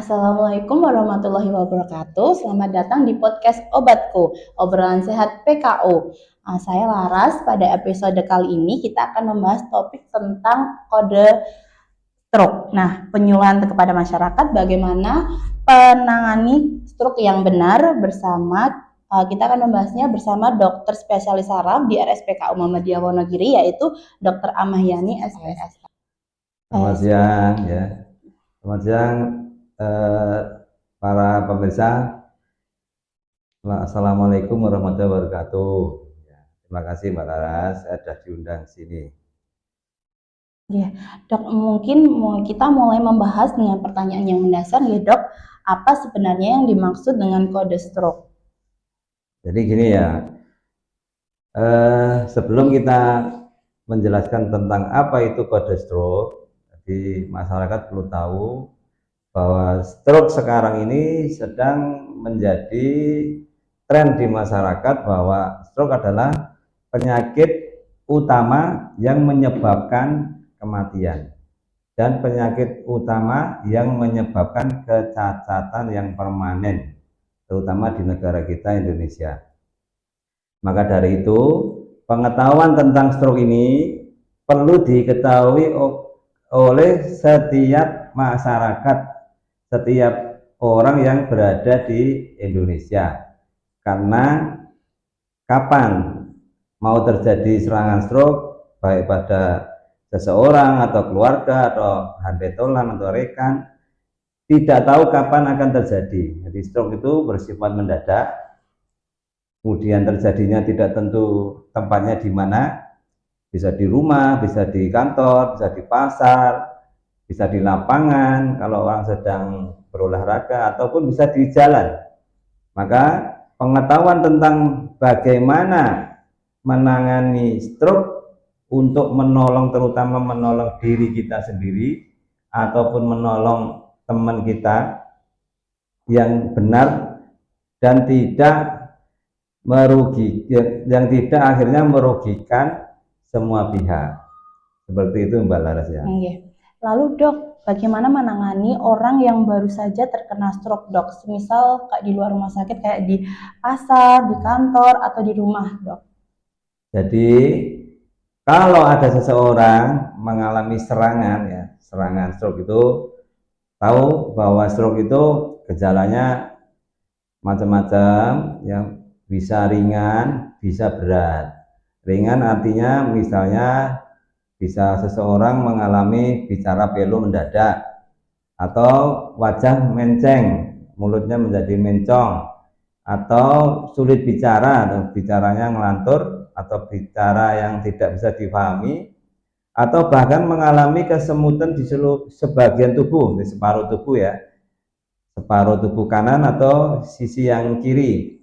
Assalamualaikum warahmatullahi wabarakatuh. Selamat datang di podcast Obatku, obrolan sehat PKU. Saya Laras. Pada episode kali ini kita akan membahas topik tentang kode stroke. Nah, penyuluhan kepada masyarakat bagaimana menangani stroke yang benar bersama kita akan membahasnya bersama dokter spesialis saraf di RSPKU Muhammadiyah Wonogiri, yaitu Dr. Amahyani SPS. Selamat siang ya. Selamat siang para pemirsa. Assalamualaikum warahmatullahi wabarakatuh. Terima kasih Mbak Laras, saya sudah diundang sini. Ya, Dok, mungkin kita mulai membahas dengan pertanyaan yang mendasar ya, Dok. Apa sebenarnya yang dimaksud dengan kode stroke? Jadi gini ya, sebelum kita menjelaskan tentang apa itu kode stroke, jadi masyarakat perlu tahu bahwa stroke sekarang ini sedang menjadi tren di masyarakat, bahwa stroke adalah penyakit utama yang menyebabkan kematian dan penyakit utama yang menyebabkan kecacatan yang permanen, terutama di negara kita Indonesia. Maka dari itu, pengetahuan tentang stroke ini perlu diketahui oleh setiap masyarakat, setiap orang yang berada di Indonesia. Karena kapan mau terjadi serangan stroke, baik pada seseorang atau keluarga atau handetolan atau rekan, tidak tahu kapan akan terjadi. Jadi stroke itu bersifat mendadak, kemudian terjadinya tidak tentu tempatnya di mana, bisa di rumah, bisa di kantor, bisa di pasar, bisa di lapangan kalau orang sedang berolahraga, ataupun bisa di jalan. Maka pengetahuan tentang bagaimana menangani stroke untuk menolong, terutama menolong diri kita sendiri ataupun menolong teman kita yang benar dan tidak yang tidak akhirnya merugikan semua pihak. Seperti itu Mbak Laras ya. Lalu Dok, bagaimana menangani orang yang baru saja terkena stroke, Dok? Misal kayak di luar rumah sakit, kayak di pasar, di kantor, atau di rumah, Dok? Jadi kalau ada seseorang mengalami serangan stroke itu, tahu bahwa stroke itu gejalanya macam-macam, yang bisa ringan, bisa berat. Ringan artinya misalnya bisa seseorang mengalami bicara pilu mendadak, atau wajah menceng, mulutnya menjadi mencong, atau sulit bicara, atau bicaranya ngelantur, atau bicara yang tidak bisa dipahami, atau bahkan mengalami kesemutan di sebagian tubuh, di separuh tubuh ya, separuh tubuh kanan atau sisi yang kiri,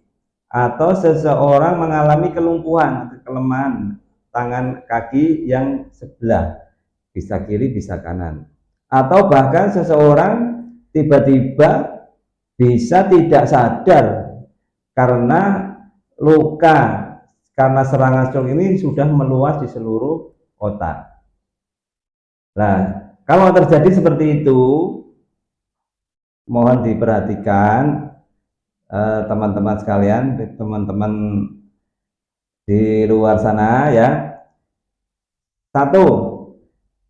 atau seseorang mengalami kelumpuhan, kelemahan tangan kaki yang sebelah, bisa kiri bisa kanan, atau bahkan seseorang tiba-tiba bisa tidak sadar karena luka, karena serangan stroke ini sudah meluas di seluruh otak. Nah, kalau terjadi seperti itu, mohon diperhatikan teman-teman sekalian, teman-teman di luar sana ya. Satu,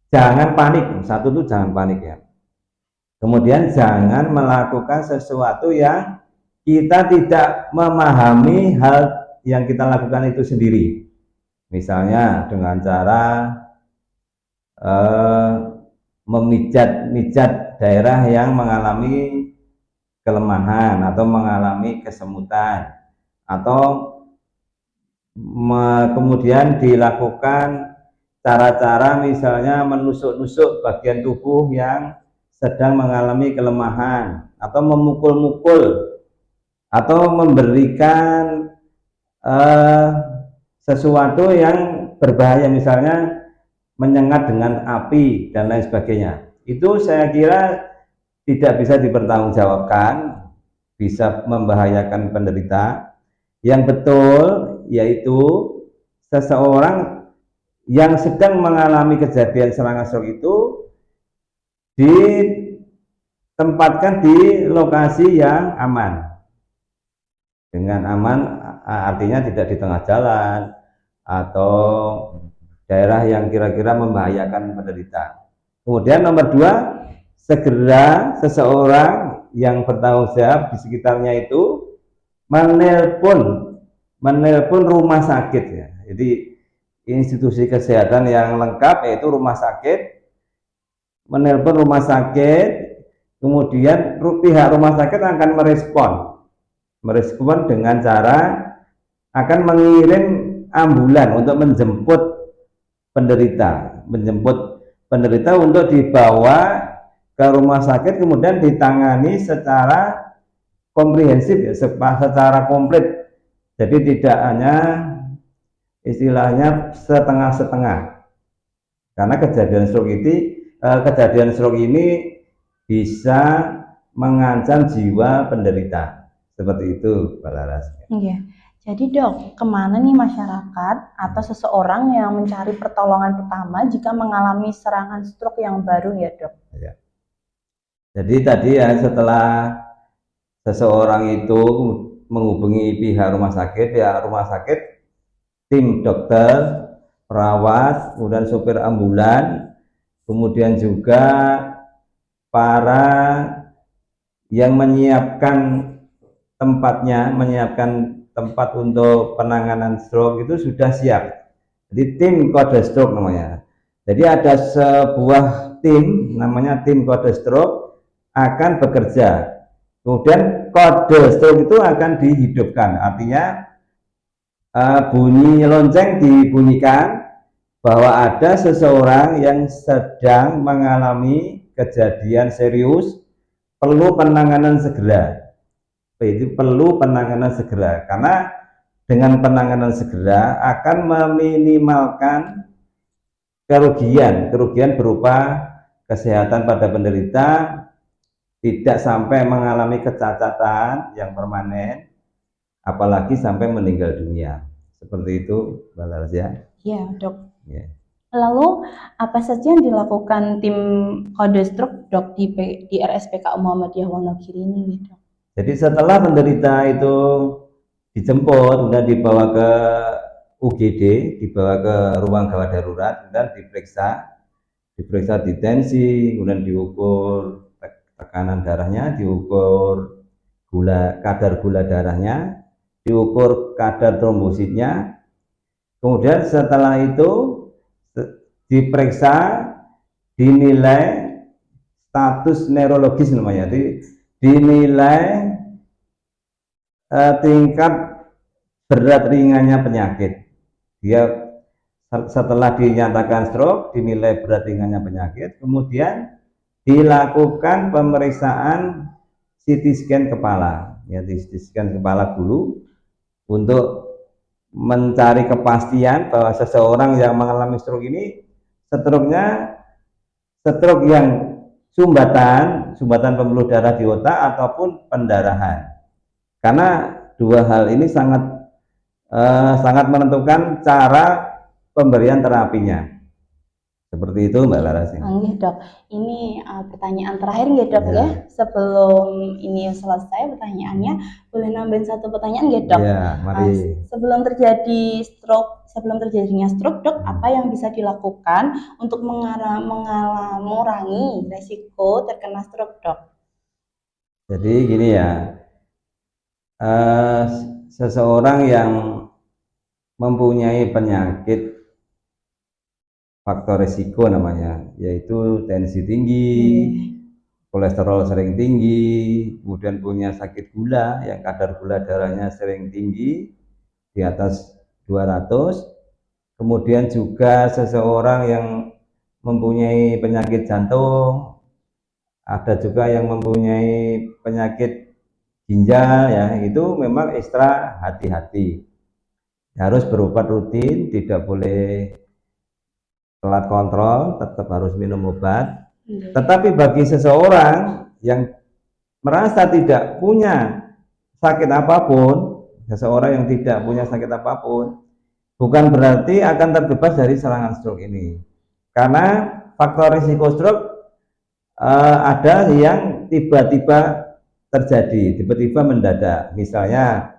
jangan panik. Satu itu jangan panik ya. Kemudian jangan melakukan sesuatu yang kita tidak memahami hal yang kita lakukan itu sendiri. Misalnya dengan cara memijat-mijat daerah yang mengalami kelemahan atau mengalami kesemutan, atau kemudian dilakukan cara-cara misalnya menusuk-nusuk bagian tubuh yang sedang mengalami kelemahan, atau memukul-mukul, atau memberikan sesuatu yang berbahaya, misalnya menyengat dengan api dan lain sebagainya. Itu saya kira tidak bisa dipertanggungjawabkan, bisa membahayakan penderita. Yang betul yaitu seseorang yang sedang mengalami kejadian serangan stroke itu tempatkan di lokasi yang aman. Dengan aman artinya tidak di tengah jalan atau daerah yang kira-kira membahayakan penderita. Kemudian nomor 2, segera seseorang yang bertanggung jawab di sekitarnya itu menelpon rumah sakit ya. Jadi institusi kesehatan yang lengkap yaitu rumah sakit, menelpon rumah sakit, kemudian pihak rumah sakit akan merespon dengan cara akan mengirim ambulan untuk menjemput penderita untuk dibawa ke rumah sakit, kemudian ditangani secara komprehensif ya, secara komplit. Jadi tidak hanya istilahnya setengah-setengah, karena kejadian stroke ini bisa mengancam jiwa penderita. Seperti itu, Mbak Laras. Iya. Jadi dok, kemana nih masyarakat atau seseorang yang mencari pertolongan pertama jika mengalami serangan stroke yang baru ya dok? Ya. Jadi tadi ya, setelah seseorang itu menghubungi pihak rumah sakit, tim dokter, perawat, kemudian sopir ambulan, kemudian juga para yang menyiapkan tempat untuk penanganan stroke itu sudah siap. Jadi tim kode stroke namanya. Jadi ada sebuah tim namanya tim kode stroke akan bekerja. Kemudian kode stroke itu akan dihidupkan. Artinya bunyi lonceng dibunyikan bahwa ada seseorang yang sedang mengalami kejadian serius, perlu penanganan segera. Itu perlu penanganan segera, karena dengan penanganan segera akan meminimalkan kerugian berupa kesehatan pada penderita, tidak sampai mengalami kecacatan yang permanen, apalagi sampai meninggal dunia. Seperti itu, Mbak Laras ya. Iya dok. Ya. Lalu apa saja yang dilakukan tim kode stroke dok di RSPK Muhammadiyah Wonogiri ini dok? Jadi setelah penderita itu dijemput, kemudian dibawa ke UGD, dibawa ke ruang gawat darurat, dan diperiksa di tensi, kemudian diukur tekanan darahnya, diukur kadar gula darahnya, diukur kadar trombositnya. Kemudian setelah itu diperiksa, dinilai status neurologis namanya. Dinilai tingkat berat ringannya penyakit. Dia setelah dinyatakan stroke, dinilai berat ringannya penyakit, kemudian dilakukan pemeriksaan CT scan kepala, ya, CT scan kepala dulu untuk mencari kepastian bahwa seseorang yang mengalami stroke ini stroke yang sumbatan pembuluh darah di otak ataupun pendarahan. Karena dua hal ini sangat menentukan cara pemberian terapinya. Seperti itu Mbak Laras. Nggih dok, ini pertanyaan terakhir nggih dok ya. Sebelum ini selesai pertanyaannya, boleh nambahin satu pertanyaan nggih dok? Ya, mari. Sebelum terjadinya stroke dok, apa yang bisa dilakukan untuk mengurangi resiko terkena stroke dok? Jadi gini ya, seseorang yang mempunyai penyakit faktor risiko namanya, yaitu tensi tinggi, kolesterol sering tinggi, kemudian punya sakit gula yang kadar gula darahnya sering tinggi di atas 200, kemudian juga seseorang yang mempunyai penyakit jantung, ada juga yang mempunyai penyakit ginjal ya, itu memang ekstra hati-hati, harus berobat rutin, tidak boleh telat kontrol, tetap harus minum obat. Tetapi bagi seseorang yang merasa tidak punya sakit apapun, bukan berarti akan terbebas dari serangan stroke ini, karena faktor risiko stroke ada yang tiba-tiba terjadi, tiba-tiba mendadak. Misalnya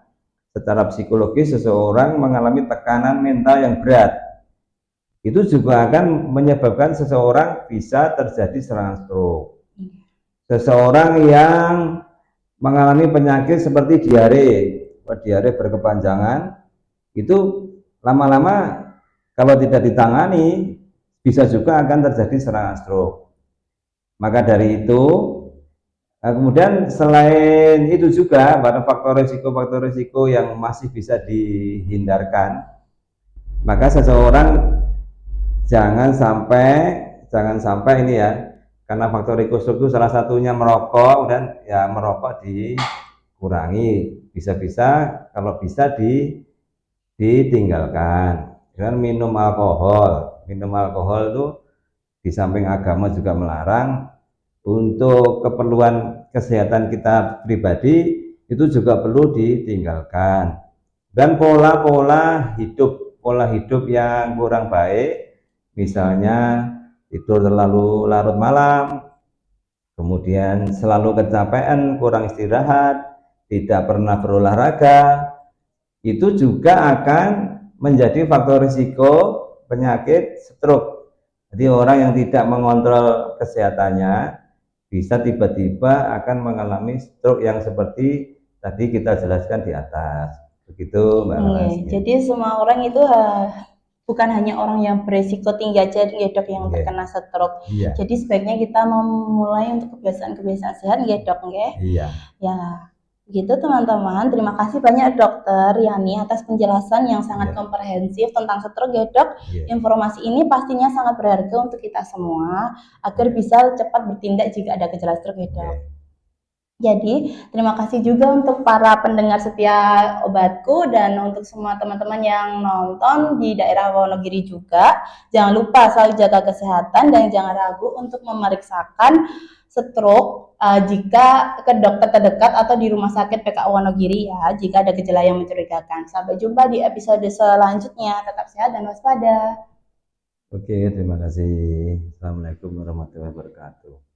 secara psikologis seseorang mengalami tekanan mental yang berat, itu juga akan menyebabkan seseorang bisa terjadi serangan stroke. Seseorang yang mengalami penyakit seperti diare berkepanjangan, itu lama-lama kalau tidak ditangani bisa juga akan terjadi serangan stroke. Maka dari itu, kemudian selain itu juga pada faktor risiko yang masih bisa dihindarkan, maka seseorang jangan sampai ini ya, karena faktor risiko itu salah satunya merokok, dan ya merokok dikurangi, bisa-bisa kalau bisa ditinggalkan. Dan minum alkohol itu di samping agama juga melarang, untuk keperluan kesehatan kita pribadi itu juga perlu ditinggalkan. Dan pola hidup yang kurang baik, misalnya tidur terlalu larut malam, kemudian selalu kecapean, kurang istirahat, tidak pernah berolahraga, itu juga akan menjadi faktor risiko penyakit stroke. Jadi orang yang tidak mengontrol kesehatannya bisa tiba-tiba akan mengalami stroke yang seperti tadi kita jelaskan di atas. Begitu Mbak Laras. Jadi semua orang itu bukan hanya orang yang beresiko tinggi aja ya dok yang terkena stroke. Jadi sebaiknya kita memulai untuk kebiasaan-kebiasaan sehat ya dok ya. Ya, gitu teman-teman. Terima kasih banyak Dokter Yani atas penjelasan yang sangat komprehensif tentang stroke ya dok. Informasi ini pastinya sangat berharga untuk kita semua agar bisa cepat bertindak jika ada gejala stroke ya dok. Jadi terima kasih juga untuk para pendengar setia Obatku dan untuk semua teman-teman yang nonton di daerah Wonogiri juga. Jangan lupa selalu jaga kesehatan dan jangan ragu untuk memeriksakan stroke jika ke dokter terdekat atau di rumah sakit PKU Wonogiri ya jika ada gejala yang mencurigakan. Sampai jumpa di episode selanjutnya. Tetap sehat dan waspada. Oke, terima kasih. Assalamualaikum warahmatullahi wabarakatuh.